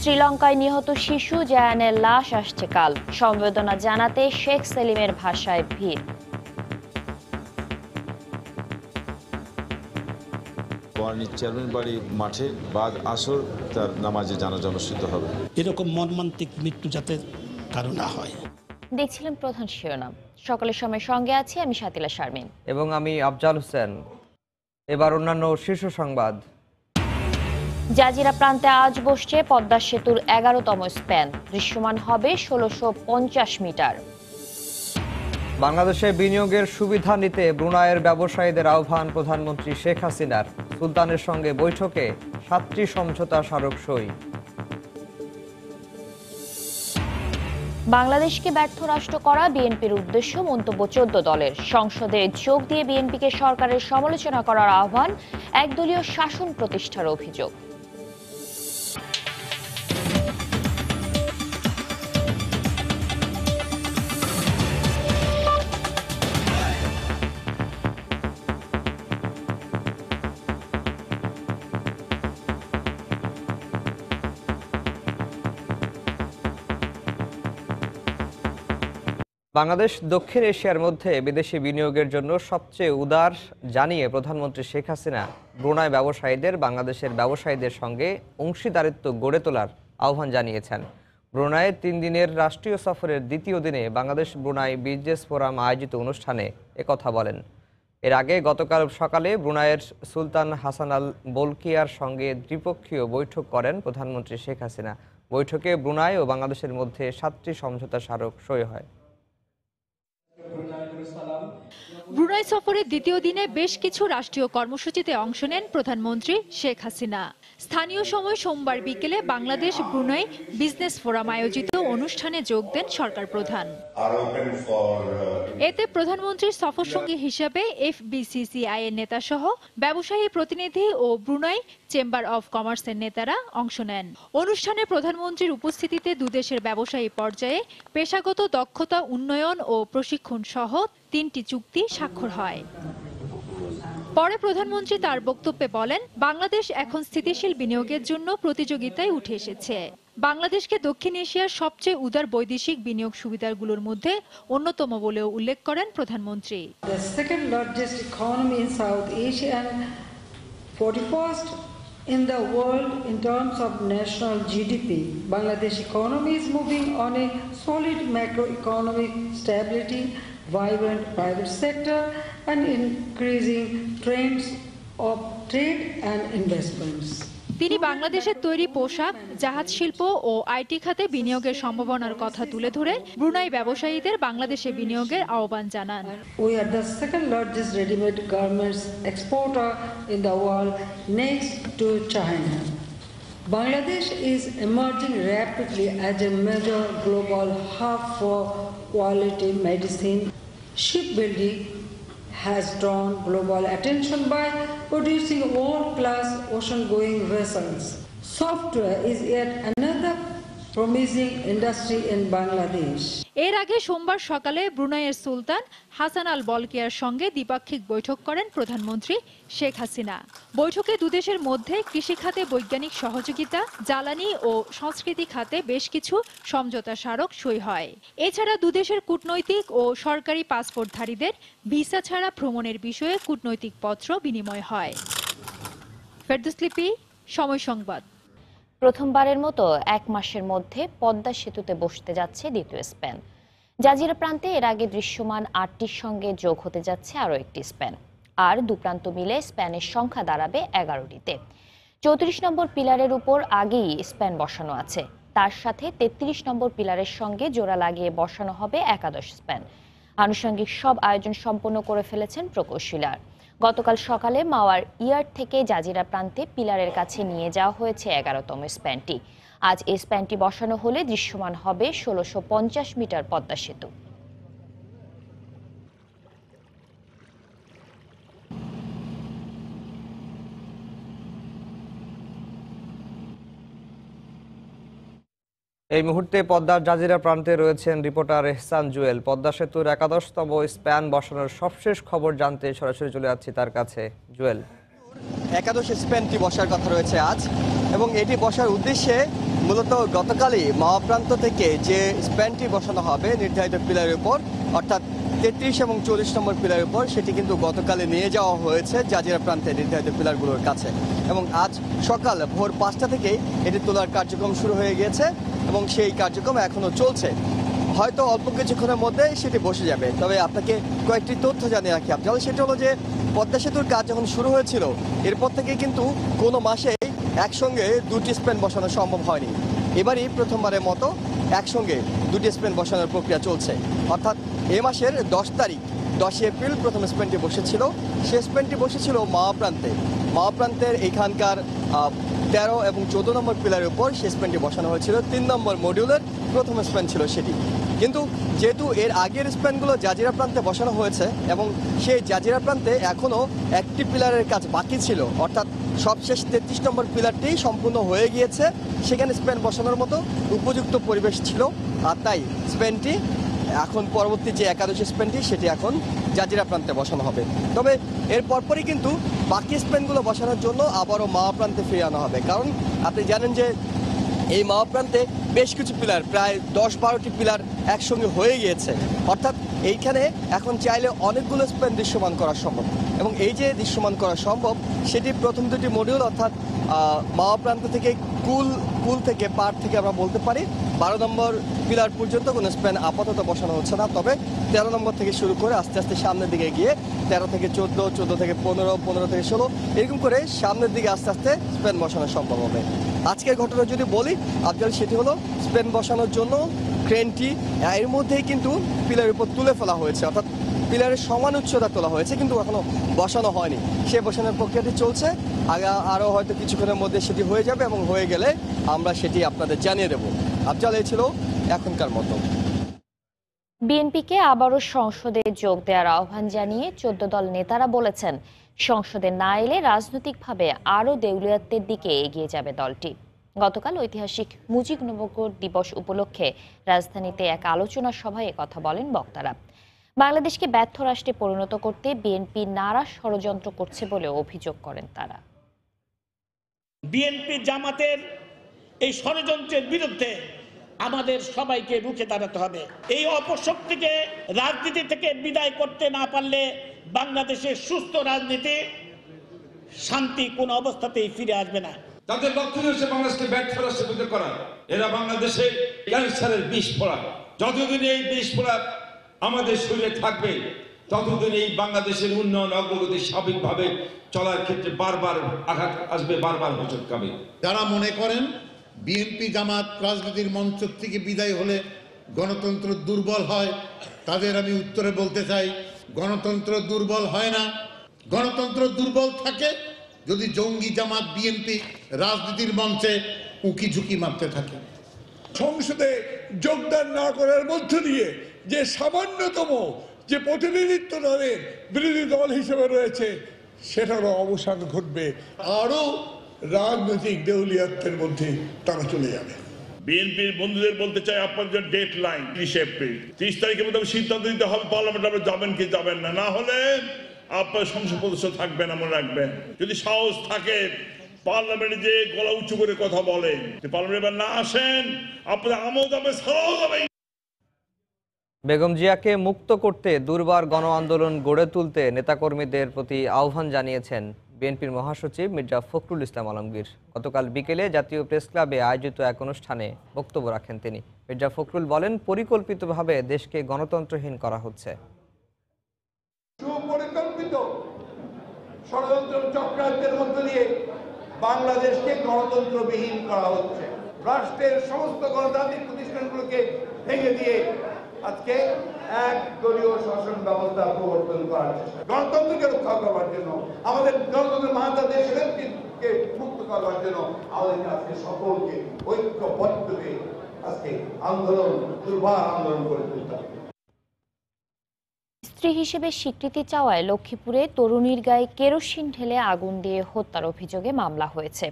শ্রীলঙ্কায় নিহত শিশু জায়ানের লাশ আসছে কাল। সমবেদনা জানাতে শেখ সেলিমের ভাষায় ভিড়। চেয়ারম্যান বাড়ি মাঠে বাদ আসর তার নামাজে জানাজা অনুষ্ঠিত হবে। এরকম মর্মান্তিক মৃত্যু যাতে কারো না হয়। দেখছিলেন প্রধান শিরোনাম। সকালের সময় সঙ্গে আছি আমি শাতিলা শারমিন এবং আমি আফজাল হোসেন। এবার অন্যান্য শীর্ষ সংবাদ। জাজিরা প্রান্তে আজ বসছে পদ্মা সেতুর 11তম স্প্যান। দৃশ্যমান হবে 1650 মিটার। বাংলাদেশে বিনিয়োগের সুবিধা নিতে ব্রুনাইয়ের ব্যবসায়ীদের আহ্বান প্রধানমন্ত্রী শেখ হাসিনার। সুলতানের সঙ্গে বৈঠকে 7টি সমঝোতা স্মারক সই। বাংলাদেশকে ব্যর্থ রাষ্ট্র করা বিএনপির উদ্দেশ্য মন্তব্য 14 দলের। সংসদে যোগ দিয়ে বিএনপিকে সরকারের সমালোচনা করার আহ্বান। একদলীয় শাসন প্রতিষ্ঠার অভিযোগ। বাংলাদেশ দক্ষিণ এশিয়ার মধ্যে বিদেশি বিনিয়োগের জন্য সবচেয়ে উদার জানিয়ে প্রধানমন্ত্রী শেখ হাসিনা ব্রুনাই ব্যবসায়ীদের বাংলাদেশের ব্যবসায়ীদের সঙ্গে অংশীদারিত্ব গড়ে তোলার আহ্বান জানিয়েছেন। ব্রুনাইয়ের 3 দিনের রাষ্ট্রীয় সফরের দ্বিতীয় দিনে বাংলাদেশ ব্রুনাই বিজনেস ফোরাম আয়োজিত অনুষ্ঠানে একথা বলেন। এর আগে গতকাল সকালে ব্রুনাইয়ের সুলতান হাসান আল বলকিয়ার সঙ্গে দ্বিপক্ষীয় বৈঠক করেন প্রধানমন্ত্রী শেখ হাসিনা। বৈঠকে ব্রুনাই ও বাংলাদেশের মধ্যে 7টি সমঝোতা স্মারক সই হয়। ব্রুনাই সফরের দ্বিতীয় দিনে বেশ কিছু রাষ্ট্রীয় কর্মসূচিতে অংশ নেন প্রধানমন্ত্রী শেখ হাসিনা। স্থানীয় সময় সোমবার বিকেলে বাংলাদেশ ব্রুনাই বিজনেস ফোরাম আয়োজিত অনুষ্ঠানে যোগ দেন সরকার প্রধান। এতে প্রধানমন্ত্রীর সফরসঙ্গী হিসেবে এফবিসিসিআই এর নেতা সহ ব্যবসায়ী প্রতিনিধি ও ব্রুনাই চেম্বার অব কমার্সের নেতারা অংশ নেন। অনুষ্ঠানে প্রধানমন্ত্রীর উপস্থিতিতে দুদেশের ব্যবসায়ী পর্যায়ে পেশাগত দক্ষতা উন্নয়ন ও প্রশিক্ষণ সহ 3টি চুক্তি স্বাক্ষর হয়। পরে প্রধানমন্ত্রী তার বক্তব্যে বলেন, বাংলাদেশ এখন স্থিতিশীল বিনিয়োগের জন্য প্রতিযোগিতায় উঠে এসেছে। বাংলাদেশকে দক্ষিণ এশিয়ার সবচেয়ে উদার বৈদেশিক বিনিয়োগ সুবিধাগুলোর মধ্যে অন্যতম বলেও উল্লেখ করেন প্রধানমন্ত্রী। The second largest economy in South Asia and 41st in the world in terms of national GDP, Bangladesh economy is moving on a solid macroeconomic stability, vibrant private sector and increasing trends of trade and investments. তিনি বাংলাদেশের তৈরি পোশাক, জাহাজ শিল্প ও IT খাতে বিনিয়োগের সম্ভাবনার কথা তুলে ধরে ব্রুনাই ব্যবসায়ীদের বাংলাদেশে বিনিয়োগের আহ্বান জানান। We are the second largest ready-made garments exporter in the world next to China. Bangladesh is emerging rapidly as a major global hub for quality medicine. Shipbuilding has drawn global attention by producing world-class ocean-going vessels. Software is yet another promising industry in Bangladesh. এর আগে সোমবার সকালে ব্রুনাইয়ের সুলতান হাসান আল বলকিয়ার সঙ্গে দ্বিপাক্ষিক বৈঠক করেন প্রধানমন্ত্রী শেখ হাসিনা। বৈঠকে দুদেশের মধ্যে কৃষি খাতে বৈজ্ঞানিক সহযোগিতা, জ্বালানি ও সংস্কৃতি খাতে বেশ কিছু সমঝোতা স্মারক সই হয়। এছাড়া দুদেশের কূটনৈতিক ও সরকারি পাসপোর্টধারীদের ভিসা ছাড়া ভ্রমণের বিষয়ে কূটনৈতিক পত্র বিনিময় হয়। ফেরদৌস লিপি, সময় সংবাদ। প্রথমবারের মতো 1 মাসের মধ্যে পদ্মা সেতুতে বসতে যাচ্ছে দ্বিতীয় স্প্যান। জাজিরা প্রান্তে এর আগে দৃশ্যমান 8টির সঙ্গে যোগ হতে যাচ্ছে আরও একটি স্প্যান। আর দুপ্রান্ত মিলে স্প্যানের সংখ্যা দাঁড়াবে 11টিতে। 34 নম্বর পিলারের উপর আগেই স্প্যান বসানো আছে। তার সাথে 33 নম্বর পিলারের সঙ্গে জোড়া লাগিয়ে বসানো হবে একাদশ স্প্যান। আনুষঙ্গিক সব আয়োজন সম্পন্ন করে ফেলেছেন প্রকৌশলীরা। গতকাল সকালে মাওয়ার ইয়ার্ড থেকে জাজিরা প্রান্তে পিলারের কাছে নিয়ে যাওয়া হয়েছে 11তম স্প্যানটি। আজ এই স্প্যানটি বসানো হলে দৃশ্যমান হবে 1650 মিটার পদ্মা সেতু। এই মুহূর্তে পদ্মার জাজিরা প্রান্তে রয়েছেন রিপোর্টার এহসান জুয়েল। পদ্মা সেতুর 11তম স্প্যান বসানোর সবশেষ খবর জানতে সরাসরি চলে যাচ্ছি তার কাছে। জুয়েল, একাদশ স্প্যানটি বসার কথা রয়েছে আজ, এবং এটি বসার উদ্দেশ্যে মূলত গতকালই মাওয়া প্রান্ত থেকে যে স্প্যানটি বসানো হবে নির্ধারিত পিলারের উপর, অর্থাৎ 33 এবং 40 নম্বর পিলারের উপর, সেটি কিন্তু গতকালে নিয়ে যাওয়া হয়েছে জাজিরা প্রান্তে নির্ধারিত পিলারগুলোর কাছে। এবং আজ সকাল ভোর 5টা থেকেই এটি তোলার কার্যক্রম শুরু হয়ে গিয়েছে এবং সেই কার্যক্রম এখনও চলছে। হয়তো অল্প কিছুক্ষণের মধ্যে সেটি বসে যাবে। তবে আপনাকে কয়েকটি তথ্য জানিয়ে রাখি আপনাদের, সেটা হলো যে পদ্মা সেতুর কাজ যখন শুরু হয়েছিল এরপর থেকে কিন্তু কোনো মাসেই একসঙ্গে দুটি স্প্যান বসানো সম্ভব হয়নি। এবারই প্রথমবারের মতো একসঙ্গে দুটি স্প্যান বসানোর প্রক্রিয়া চলছে। অর্থাৎ এ মাসের 10 এপ্রিল প্রথম স্প্যানটি বসেছিল। সেই স্প্যানটি বসেছিল মাওয়া প্রান্তে। মাওয়া প্রান্তের এখানকার 13 এবং 14 নম্বর পিলারের উপর সেই স্প্যানটি বসানো হয়েছিল। 3 নম্বর মডিউলের প্রথম স্প্যান ছিল সেটি। কিন্তু যেহেতু এর আগের স্প্যানগুলো জাজিরা প্রান্তে বসানো হয়েছে এবং সেই জাজিরা প্রান্তে এখনও একটি পিলারের কাজ বাকি ছিল, অর্থাৎ সবশেষ 33 নম্বর পিলারটি সম্পূর্ণ হয়ে গিয়েছে, সেখানে স্প্যান বসানোর মতো উপযুক্ত পরিবেশ ছিল। আর তাই স্প্যানটি এখন পরবর্তী যে একাদশ স্প্যানটি সেটি এখন জাজিরা প্রান্তে বসানো হবে। তবে এর পরপরই কিন্তু বাকি স্প্যানগুলো বসানোর জন্য আবারও মাওয়া প্রান্তে ফিরে আনা হবে। কারণ আপনি জানেন যে এই মাওয়া প্রান্তে বেশ কিছু পিলার, প্রায় 10-12টি পিলার একসঙ্গে হয়ে গিয়েছে। অর্থাৎ এইখানে এখন চাইলে অনেকগুলো স্প্যান দৃশ্যমান করা সম্ভব। এবং এই যে দৃশ্যমান করা সম্ভব সেটি প্রথম দুটি মডিউল, অর্থাৎ মাওয়া প্রান্ত থেকে কুল থেকে পার থেকে আমরা বলতে পারি 12 নম্বর পিলার পর্যন্ত কোনো স্প্যান আপাতত বসানো হচ্ছে না। তবে 13 নম্বর থেকে শুরু করে আস্তে আস্তে সামনের দিকে গিয়ে 13 থেকে 14, 14 থেকে 15, 15 থেকে 16 এরকম করে সামনের দিকে আস্তে আস্তে স্প্যান বসানো সম্ভব হবে। আজকের ঘটনা যদি বলি আপনার, সেটি হলো স্প্যান বসানোর জন্য ক্রেনটি এর মধ্যেই কিন্তু পিলারের উপর তুলে ফেলা হয়েছে, অর্থাৎ পিলারের সমান উচ্চতা তোলা হয়েছে কিন্তু এখনো বসানো হয়নি। সে বসানোর প্রক্রিয়াটি চলছে। আরও হয়তো কিছুক্ষণের মধ্যে সেটি হয়ে যাবে এবং হয়ে গেলে আমরা সেটি আপনাদের জানিয়ে দেব। আফজাল, এই ছিল এখনকার মতো। বিএনপিকে আবারও সংসদে যোগ দেওয়ার আহ্বান জানিয়ে 14 দল নেতারা বলেছেন, সংসদে না এলে রাজনৈতিকভাবে আরও দেউলিয়াত্বের দিকে এগিয়ে যাবে দলটি। গতকাল ঐতিহাসিক মুজিবনগর দিবস উপলক্ষে রাজধানীতে এক আলোচনা সভায় কথা বলেন বক্তারা। বাংলাদেশকে ব্যর্থ রাষ্ট্রে পরিণত করতে বিএনপি নানা ষড়যন্ত্র করছে বলে অভিযোগ করেন তারা। বিএনপি জামাতের এই ষড়যন্ত্রের বিরুদ্ধে আমাদের সবাইকে রুখে দাঁড়াতে হবে। এই অপশক্তিকে রাজনীতি থেকে বিদায় করতে না পারলে বাংলাদেশের সুস্থ রাজনীতি, শান্তি কোন অবস্থাতেই ফিরে আসবে না। তাদের লক্ষ্য হচ্ছে বাংলাদেশকে ব্যর্থ রাষ্ট্রে পরিণত করা। এরা বাংলাদেশে ক্যান্সারের বিষ ফোড়া। যতদিন এই বিষ ফোড়া আমাদের শরীরে থাকবে ততদিন এই বাংলাদেশের উন্নয়ন অগ্রগতি স্বাভাবিকভাবে চলার ক্ষেত্রে বারবার আঘাত আসবে, বারবার হোঁচট খাবে। যারা মনে করেন বিএনপি জামাত রাজনীতির মঞ্চ থেকে বিদায় হলে গণতন্ত্র দুর্বল হয়, তাদের আমি উত্তরে বলতে চাই, গণতন্ত্র দুর্বল হয় না। গণতন্ত্র দুর্বল থাকে যদি জঙ্গি জামাত বিএনপি রাজনীতির মঞ্চে উকি ঝুঁকি মারতে থাকে। সংসদে যোগদান না করার মধ্য দিয়ে যে সামান্যতম যে প্রতিনিধিত্ব দলের বিরোধী দল হিসেবে রয়েছে সেটারও অবসান ঘটবে। আরো রাজনৈতিক দেউলিয়াত্বের মধ্যে তারা চলে যাবে। বিএনপির বন্ধুদের বলতে চাই, আপনাদের ডেট লাইন 30 এপ্রিল, 30 তারিখের মধ্যে সিদ্ধান্ত দিতে হবে পার্লামেন্ট আপনি যাবেন কি যাবেন না। না হলে আপনার সংসদ সদস্য থাকবেন, মনে রাখবেন। যদি সাহস থাকে পার্লামেন্টে যে গলা উঁচু করে কথা বলেন, পার্লামেন্টে না আসেন আপনাদের আমল যাবে, সারাও যাবে। বেগম জিয়াকে মুক্ত করতে দুর্বার গণ আন্দোলন গড়ে তুলতে নেতাকর্মীদের প্রতি আহ্বান জানিয়েছেন বিএনপির মহাসচিব মির্জা ফখরুল ইসলাম আলমগীর। গতকাল বিকেলে জাতীয় প্রেস ক্লাবে আয়োজিত এক অনুষ্ঠানে বক্তব্য রাখেন তিনি। মির্জা ফখরুল বলেন, পরিকল্পিতভাবে দেশকে গণতন্ত্রহীন করা হচ্ছে। সুপরিকল্পিত ষড়যন্ত্র চক্রান্তের মধ্য দিয়ে বাংলাদেশকে গণতন্ত্রবিহীন করা হচ্ছে। রাষ্ট্রের সমস্ত গণতান্ত্রিক প্রতিষ্ঠানগুলোকে ভেঙে দিয়ে আজকে এক দলীয় শাসন ব্যবস্থা প্রবর্তন করার চেষ্টা। গণতন্ত্রকে রক্ষা করবার জন্য, আমাদের গণতন্ত্রের মাহাতা দেশকে মুক্ত করবার জন্য আমাদের আজকে সকলকে ঐক্যবদ্ধ হয়ে আজকে আন্দোলন, দুর্বার আন্দোলন করে তুলতে হবে। স্ত্রী হিসেবে স্বীকৃতি চাওয়ায় লক্ষ্মীপুরে তরুণীর গায়ে কেরোসিন ঢেলে আগুন দিয়ে হত্যার অভিযোগে মামলা হয়েছে।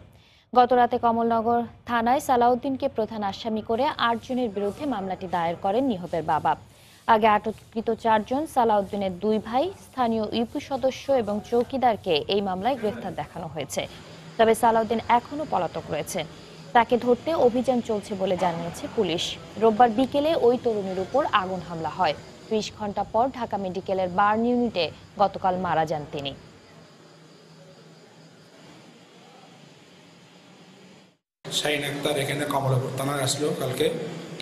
গতরাতে কমলনগর থানায় সালাউদ্দিনকে প্রধান আসামি করে 8 জনের বিরুদ্ধে মামলাটি দায়ের করেন নিহতের বাবা। আগে আটককৃত 4 জন সালাউদ্দিনের 2 ভাই, স্থানীয় ইউপি সদস্য এবং চৌকিদারকে এই মামলায় গ্রেফতার দেখানো হয়েছে। তবে সালাউদ্দিন এখনও পলাতক রয়েছে। তাকে ধরতে অভিযান চলছে বলে জানিয়েছে পুলিশ। রোববার বিকেলে ওই তরুণীর উপর আগুন হামলা হয়। 20 ঘন্টা পর ঢাকা মেডিকেলের বার্ন ইউনিটে গতকাল মারা যান তিনি। শাহিন আক্তার এখানে কমলাপুর থানায় আসলো কালকে।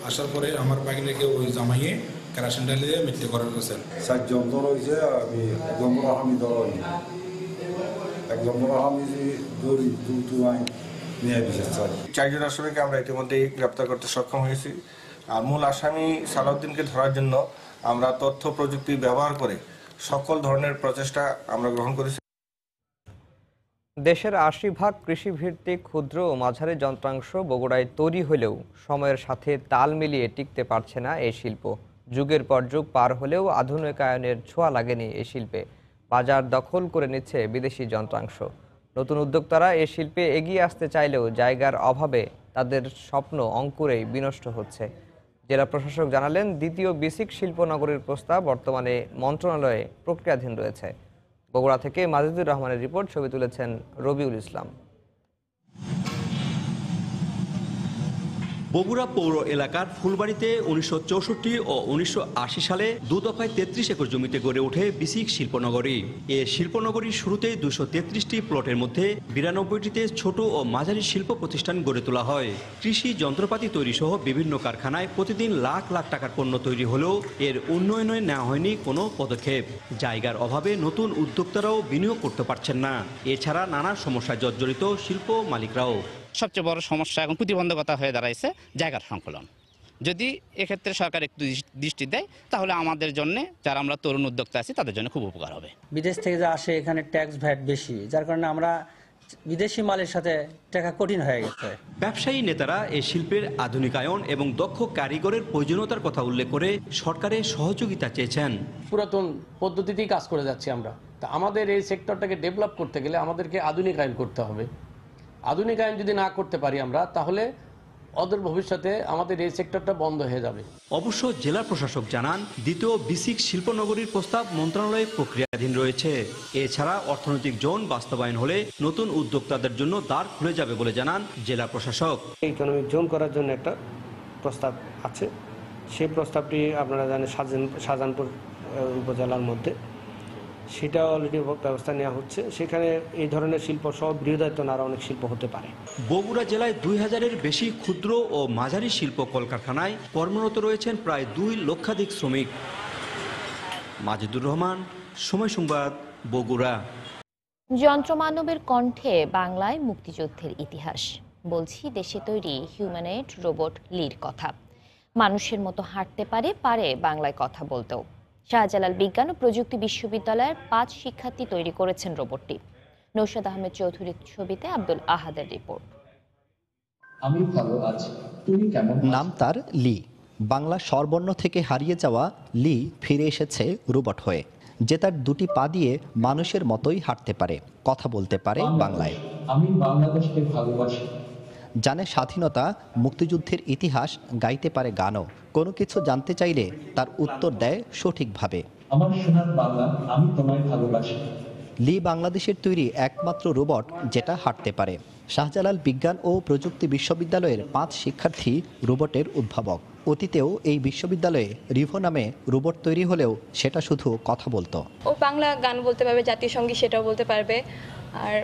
আসার পরে আমার বাগিনাকে ওই জামাইয়ে কেরাসিন ঢালিয়ে মৃত্যু করার করেছেন। 4 জন ধরা হয়েছে, আমি একজন আসামি ধরা হয়নি। একজন আসামি দৌড়ি দ্রুত আইন নিয়ে বিচার চাই। 4 জন আসামিকে আমরা ইতিমধ্যেই গ্রেপ্তার করতে সক্ষম হয়েছি। আর মূল আসামি সালাউদ্দিনকে ধরার জন্য আমরা তথ্য প্রযুক্তি ব্যবহার করে সকল ধরনের প্রচেষ্টা আমরা গ্রহণ করেছি। দেশের 80% কৃষিভিত্তিক ক্ষুদ্র ও মাঝারি যন্ত্রাংশ বগুড়ায় তৈরি হলেও সময়ের সাথে তাল মিলিয়ে টিকতে পারছে না এই শিল্প। যুগের পর যুগ পার হলেও আধুনিকায়নের ছোঁয়া লাগেনি এই শিল্পে। বাজার দখল করে নিচ্ছে বিদেশি যন্ত্রাংশ। নতুন উদ্যোক্তারা এই শিল্পে এগিয়ে আসতে চাইলেও জায়গার অভাবে তাদের স্বপ্ন অঙ্কুরেই বিনষ্ট হচ্ছে। জেলা প্রশাসক জানালেন, দ্বিতীয় বিসিক শিল্পনগরীর প্রস্তাব বর্তমানে মন্ত্রণালয়ে প্রক্রিয়াধীন রয়েছে। বগুড়া থেকে মাজিদুর রহমানের রিপোর্ট, ছবি তুলেছেন রবিউল ইসলাম। বগুড়া পৌর এলাকার ফুলবাড়িতে 1964 ও 1980 সালে 2 দফায় 33 একর জমিতে গড়ে ওঠে বিসিক শিল্পনগরী। এ শিল্পনগরীর শুরুতে 233টি প্লটের মধ্যে 92টিতে ছোট ও মাঝারি শিল্প প্রতিষ্ঠান গড়ে তোলা হয়। কৃষি যন্ত্রপাতি তৈরি সহ বিভিন্ন কারখানায় প্রতিদিন লাখ লাখ টাকার পণ্য তৈরি হলেও এর উন্নয়নে নেওয়া হয়নি কোনো পদক্ষেপ। জায়গার অভাবে নতুন উদ্যোক্তারাও বিনিয়োগ করতে পারছেন না। এছাড়া নানা সমস্যায় জর্জরিত শিল্প মালিকরাও। সবচেয়ে বড় সমস্যা এখন প্রতিবন্ধকতা হয়ে দাঁড়াইছে জায়গার সংকলন। যদি এক্ষেত্রে সরকার একটু দৃষ্টি দেয় তাহলে আমাদের জন্য, যারা আমরা তরুণ উদ্যোক্তা আছি, তাদের জন্য খুব উপকার হবে। বিদেশ থেকে যা আসে এখানে ট্যাক্স ভ্যাট বেশি, যার কারণে আমরা বিদেশি মালের সাথে টাকা কঠিন হয়ে গেছে। ব্যবসায়ী নেতারা এই শিল্পের আধুনিকায়ন এবং দক্ষ কারিগরের প্রয়োজনীয়তার কথা উল্লেখ করে সরকারের সহযোগিতা চেয়েছেন। পুরাতন পদ্ধতিতেই কাজ করে যাচ্ছি আমরা, তা আমাদের এই সেক্টরটাকে ডেভেলপ করতে গেলে আমাদেরকে আধুনিকায়ন করতে হবে। আধুনিকায়ন যদি না করতে পারি আমরা, তাহলে অদূর ভবিষ্যতে আমাদের এই সেক্টরটা বন্ধ হয়ে যাবে। অবশ্য জেলা প্রশাসক জানান, দ্বিতীয় বিসিক শিল্পনগরীর প্রস্তাব মন্ত্রণালয়ে প্রক্রিয়াধীন রয়েছে। এছাড়া অর্থনৈতিক জোন বাস্তবায়ন হলে নতুন উদ্যোক্তাদের জন্য দ্বার খুলে যাবে বলে জানান জেলা প্রশাসক। ইকোনমিক জোন করার জন্য একটা প্রস্তাব আছে। সেই প্রস্তাবটি আপনারা জানেন শাহজাহানপুর উপজেলার মধ্যে, সেটা অলরেডি ব্যবস্থা নেওয়া হচ্ছে। সেখানে এই ধরনের শিল্প সহ বৃহদায়তন আরও অনেক শিল্প হতে পারে। বগুড়া জেলায় 2000-এর বেশি ক্ষুদ্র ও মাঝারি শিল্প কলকারখানায় কর্মরত রয়েছেন প্রায় 2 লক্ষাধিক শ্রমিক। মাজিদুর রহমান, সময় সংবাদ, বগুড়া। যন্ত্রমানবের কণ্ঠে বাংলায় মুক্তিযুদ্ধের ইতিহাস। বলছি দেশে তৈরি হিউম্যানয়েড রোবট লির কথা। মানুষের মতো হাঁটতে পারে বাংলায় কথা বলতেও। শাহজালাল বিজ্ঞান ও প্রযুক্তি বিশ্ববিদ্যালয়ের 5 শিক্ষার্থী তৈরি করেছেন রোবটটি। নৌশাদ আহমেদ চৌধুরীর ছবিতে আব্দুল আহাদের রিপোর্ট। নাম তার লি। বাংলা স্বরবর্ণ থেকে হারিয়ে যাওয়া লি ফিরে এসেছে রোবট হয়ে, যে তার 2টি পা দিয়ে মানুষের মতোই হাঁটতে পারে, কথা বলতে পারে বাংলায়। আমি বাংলাদেশকে ভালোবাসি। জানে স্বাধীনতা, মুক্তিযুদ্ধের ইতিহাস, গাইতে পারে গানও। কোনো কিছু জানতে চাইলে তার উত্তর দেয় সঠিকভাবে। আমার সোনার বাংলা, আমি তোমায় ভালোবাসি। লি বাংলাদেশের তৈরি একমাত্র রোবট যেটা হাঁটতে পারে। শাহজালাল বিজ্ঞান ও প্রযুক্তি বিশ্ববিদ্যালয়ের 5 শিক্ষার্থী রোবটের উদ্ভাবক। অতীতেও এই বিশ্ববিদ্যালয়ে রিভো নামে রোবট তৈরি হলেও সেটা শুধু কথা বলতো। ও বাংলা গান বলতে পারবে, জাতীয় সঙ্গীত সেটাও বলতে পারবে। আর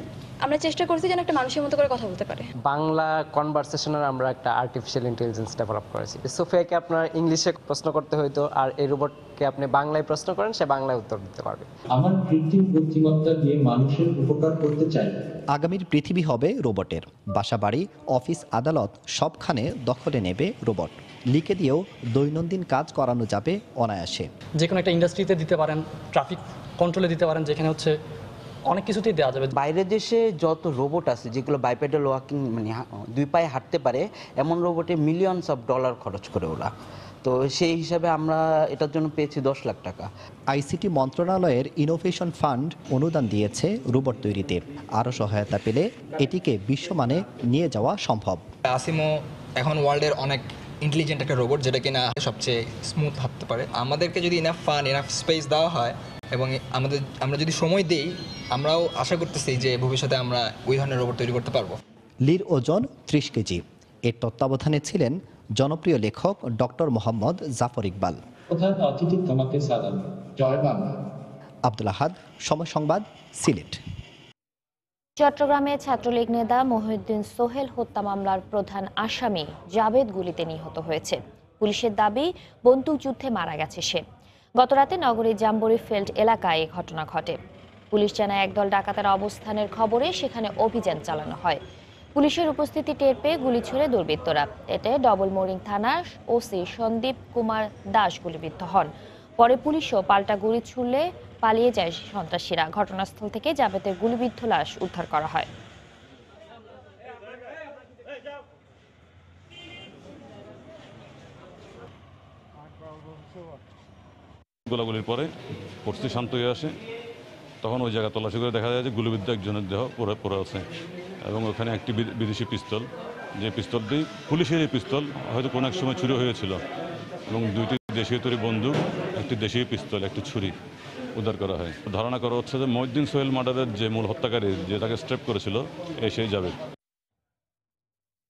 আমরা চেষ্টা করছি যেন একটা মানুষের মতো করে কথা বলতে পারে। বাংলা কনভারসেশনের আমরা একটা আর্টিফিশিয়াল ইন্টেলিজেন্স ডেভেলপ করেছি। সোফিয়াকে আপনার ইংলিশে প্রশ্ন করতে হইতো, আর এই রোবটকে আপনি বাংলায় প্রশ্ন করেন, সে বাংলায় উত্তর দিতে পারবে। আমার কৃত্রিম বুদ্ধিমত্তা দিয়ে মানুষের উপকার করতে চাই। আগামীর পৃথিবী হবে রোবটের। বাসাবাড়ি, অফিস, আদালত সবখানে দখলে নেবে রোবট। লিখে দিয়েও দৈনন্দিন কাজ করানো যাবে অনায়াসে। যে কোনো একটা ইন্ডাস্ট্রিতে দিতে পারেন, ট্রাফিক কন্ট্রোলে দিতে পারেন, যেখানে হচ্ছে অনেক কিছুতেই দেওয়া যাবে। বাইরের দেশে যত রোবট আছে যেগুলো বাইপেডাল ওয়াকিং, মানে 2 পায়ে হাঁটতে পারে, এমন রোবটে মিলিয়নস অফ ডলার খরচ করে ওরা। তো সেই হিসাবে আমরা এটার জন্য পেয়েছি 10 লাখ টাকা। আইসিটি মন্ত্রণালয়ের ইনোভেশন ফান্ড অনুদান দিয়েছে রোবট তৈরিতে। আরও সহায়তা পেলে এটিকে বিশ্বমানে নিয়ে যাওয়া সম্ভব। আসিমো এখন ওয়ার্ল্ডের অনেক ইন্টেলিজেন্ট একটা রোবট, যেটা কিনা সবচেয়ে স্মুথ ভাবতে পারে। আমাদেরকে যদি ইনাফ ফান্ড, ইনাফ স্পেস দেওয়া হয় এবং আমরা যদি সময় দিই, আমরাও আশা করতেছি যে ভবিষ্যতে আমরা ওই ধরনের রোবট তৈরি করতে পারবো। লির ওজন 30 কেজি। এর তত্ত্বাবধানে ছিলেন জনপ্রিয় লেখক ডক্টর মোহাম্মদ জাফর ইকবাল। প্রধান অতিথি তোমাকে সালাম। জয় বাংলা। আব্দুল আহাদ, সময় সংবাদ, সিলেট। চট্টগ্রামে ছাত্রলীগ নেতা মহিউদ্দিন সোহেল হত্যা মামলার প্রধান আসামি জাবেদ গুলিতে নিহত হয়েছে। পুলিশের দাবি বন্দুকযুদ্ধে মারা গেছে সে। গতরাতে নগরীর জাম্বরি ফিল্ড এলাকায় এই ঘটনা ঘটে। পুলিশ জানায় একদল ডাকাতের অবস্থানের খবরে সেখানে অভিযান চালানো হয়। পুলিশের উপস্থিতি টের পেয়ে গুলি ছুড়ে দুর্বৃত্তরা। এতে ডবল মোরিং থানার ওসি সন্দীপ কুমার দাস গুলিবিদ্ধ হন। পরে পুলিশও পাল্টা গুলি ছুড়লে পালিয়ে যায় সন্ত্রাসীরা। ঘটনাস্থল থেকে জাবেদের গুলিবিদ্ধ লাশ উদ্ধার করা হয়। গোলাগুলির পরে পরিস্থিতি শান্ত হয়ে আসে। তখন ওই জায়গা তল্লাশি করে দেখা যায় যে গুলিবিদ্ধ একজনের দেহ পড়ে আছে এবং ওখানে একটি বিদেশি পিস্তল, যে পিস্তলটি পুলিশের পিস্তল হয়তো কোনো এক সময় চুরি হয়েছিল, এবং দুইটি দেশীয় তৈরি বন্দুক, একটি দেশীয় পিস্তল, একটি ছুরি উদ্ধার করা হয়। ধারণা করা হচ্ছে যে মহিউদ্দিন সোহেল মার্ডারের যে মূল হত্যাকারী, যে তাকে স্ট্রেপ করেছিল, সেই যাবে।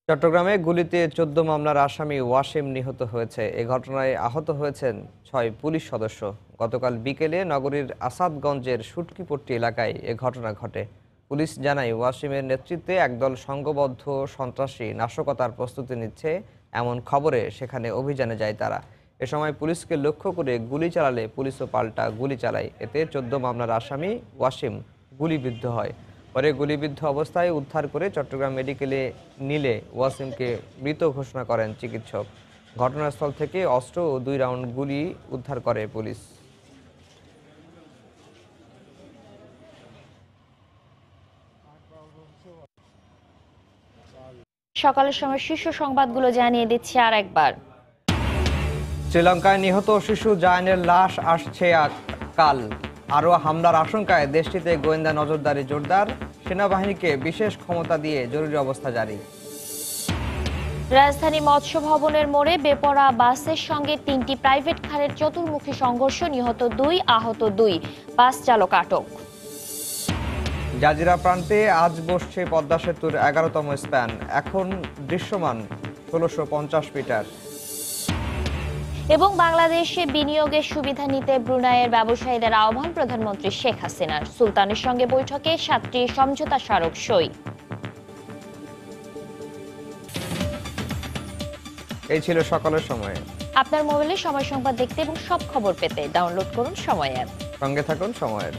চট্টগ্রামে গুলিতে 14 মামলার আসামি ওয়াসিম নিহত হয়েছে। এ ঘটনায় আহত হয়েছেন 6 পুলিশ সদস্য। গতকাল বিকেলে নগরীর আসাদগঞ্জের সুটকিপট্টি এলাকায় এ ঘটনা ঘটে। পুলিশ জানায় ওয়াসিমের নেতৃত্বে একদল সংঘবদ্ধ সন্ত্রাসী নাশকতার প্রস্তুতি নিচ্ছে এমন খবরে সেখানে অভিযানে যায় তারা। এ সময় পুলিশকে লক্ষ্য করে গুলি চালালে পুলিশও পাল্টা গুলি চালায়। এতে 14 মামলার আসামি ওয়াসিম গুলিবিদ্ধ হয়। পরে গুলিবিদ্ধ অবস্থায় উদ্ধার করে চট্টগ্রাম মেডিকেলে নিলে ওয়াসিমকে মৃত ঘোষণা করেন চিকিৎসক। ঘটনাস্থল থেকে অস্ত্র ও 2 রাউন্ড গুলি উদ্ধার করে পুলিশ। সকালের সময় শীর্ষ সংবাদগুলো জানিয়ে দিচ্ছি আর একবার। শ্রীলঙ্কায় নিহত শিশু জায়ানের লাশ আসছে কাল। আরও হামলার আশঙ্কায় দেশটিতে গোয়েন্দা নজরদারি জোরদার। সেনাবাহিনীকে বিশেষ ক্ষমতা দিয়ে জরুরি অবস্থা জারি। রাজধানী মৎস্য ভবনের মোড়ে বেপরোয়া বাসের সঙ্গে 3টি প্রাইভেট কারের চতুর্মুখী সংঘর্ষ, নিহত 2, আহত 2, বাস চালক আটক। জাজিরা প্রান্তে আজ বসছে পদ্মা সেতুর 11তম স্প্যান। এখন দৃশ্যমান 1650 মিটার। এবং বাংলাদেশে বিনিয়োগের সুবিধা নিতে ব্রুনাইয়ের ব্যবসায়ীদের আহ্বান প্রধানমন্ত্রী শেখ হাসিনার। সুলতানের সঙ্গে বৈঠকে 7টি সমঝোতা স্মারক সই। এই ছিল সকালের সময়। আপনার মোবাইলে সময় সংবাদ দেখতে এবং সব খবর পেতে ডাউনলোড করুন সময় অ্যাপ। সঙ্গে থাকুন সময়ের।